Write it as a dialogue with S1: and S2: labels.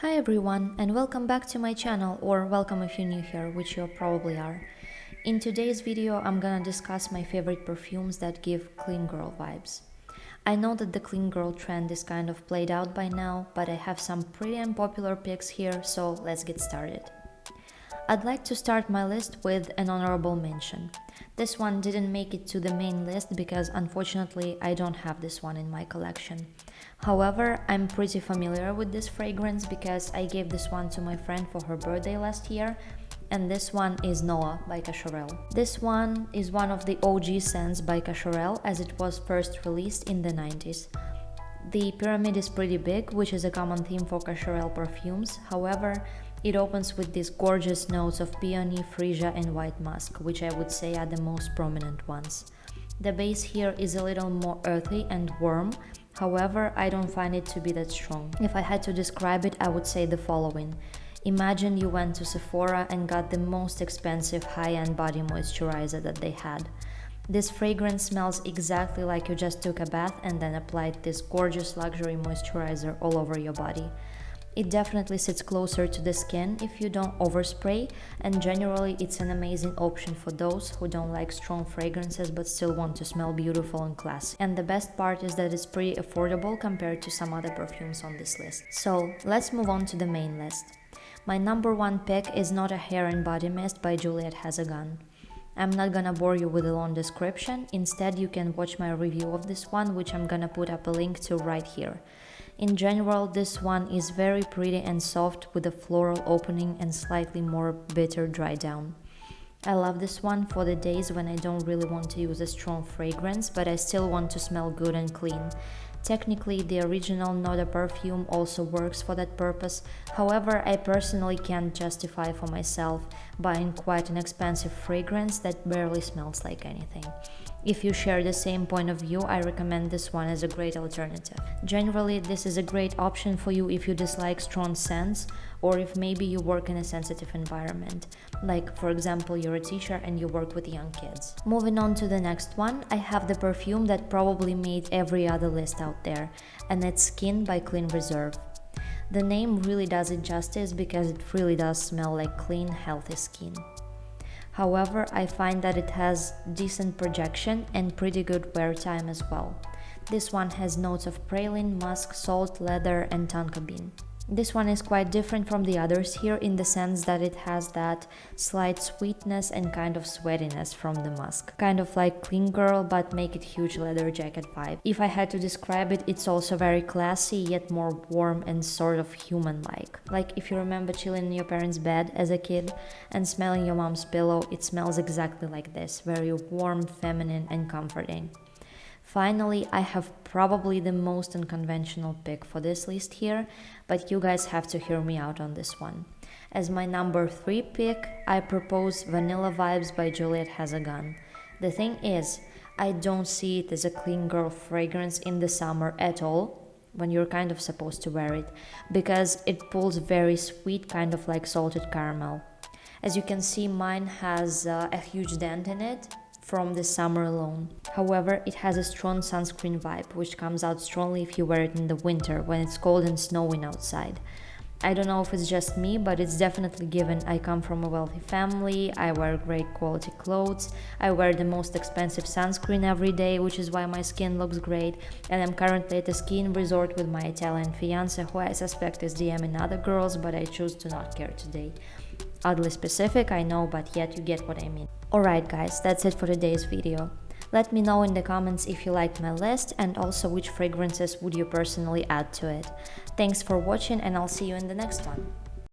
S1: Hi everyone, and welcome back to my channel, or welcome if you're new here, which you probably are. In today's video, I'm gonna discuss my favorite perfumes that give clean girl vibes. I know that the clean girl trend is kind of played out by now, but I have some pretty unpopular picks here, so let's get started. I'd like to start my list with an honorable mention. This one didn't make it to the main list because unfortunately I don't have this one in my collection. However, I'm pretty familiar with this fragrance because I gave this one to my friend for her birthday last year, and this one is Noah by Cacharel. This one is one of the OG scents by Cacharel as it was first released in the 90s. The pyramid is pretty big, which is a common theme for Cacharel perfumes. However, it opens with these gorgeous notes of peony, freesia and white musk, which I would say are the most prominent ones. The base here is a little more earthy and warm, however, I don't find it to be that strong. If I had to describe it, I would say the following. Imagine you went to Sephora and got the most expensive high-end body moisturizer that they had. This fragrance smells exactly like you just took a bath and then applied this gorgeous luxury moisturizer all over your body. It definitely sits closer to the skin if you don't overspray, and generally it's an amazing option for those who don't like strong fragrances but still want to smell beautiful and classy. And the best part is that it's pretty affordable compared to some other perfumes on this list. So let's move on to the main list. My number one pick is not a hair and body mist by Juliet Has a Gun. I'm not gonna bore you with a long description, instead you can watch my review of this one, which I'm gonna put up a link to right here. In general, this one is very pretty and soft with a floral opening and slightly more bitter dry down. I love this one for the days when I don't really want to use a strong fragrance, but I still want to smell good and clean. Technically, the original Not a Perfume also works for that purpose, however, I personally can't justify for myself buying quite an expensive fragrance that barely smells like anything. If you share the same point of view, I recommend this one as a great alternative. Generally, this is a great option for you if you dislike strong scents, or if maybe you work in a sensitive environment, like for example you're a teacher and you work with young kids. Moving on to the next one, I have the perfume that probably made every other list out there, and it's Skin by Clean Reserve. The name really does it justice because it really does smell like clean, healthy skin. However, I find that it has decent projection and pretty good wear time as well. This one has notes of praline, musk, salt, leather and tonka bean. This one is quite different from the others here in the sense that it has that slight sweetness and kind of sweatiness from the musk. Kind of like Clean Girl, but make it huge leather jacket vibe. If I had to describe it, it's also very classy, yet more warm and sort of human-like. Like if you remember chilling in your parents' bed as a kid and smelling your mom's pillow, it smells exactly like this, very warm, feminine and comforting. Finally, I have probably the most unconventional pick for this list here, but you guys have to hear me out on this one. As my number 3 pick, I propose Vanilla Vibes by Juliet Has a Gun. The thing is, I don't see it as a clean girl fragrance in the summer at all, when you're kind of supposed to wear it, because it pulls very sweet, kind of like salted caramel. As you can see, mine has a huge dent in it from the summer alone. However, it has a strong sunscreen vibe, which comes out strongly if you wear it in the winter when it's cold and snowing outside. I don't know if it's just me, but it's definitely given I come from a wealthy family, I wear great quality clothes, I wear the most expensive sunscreen every day, which is why my skin looks great, and I'm currently at a skiing resort with my Italian fiance, who I suspect is DMing other girls, but I choose to not care today. Oddly specific, I know, but yet you get what I mean. Alright guys, that's it for today's video. Let me know in the comments if you liked my list and also which fragrances would you personally add to it. Thanks for watching and I'll see you in the next one.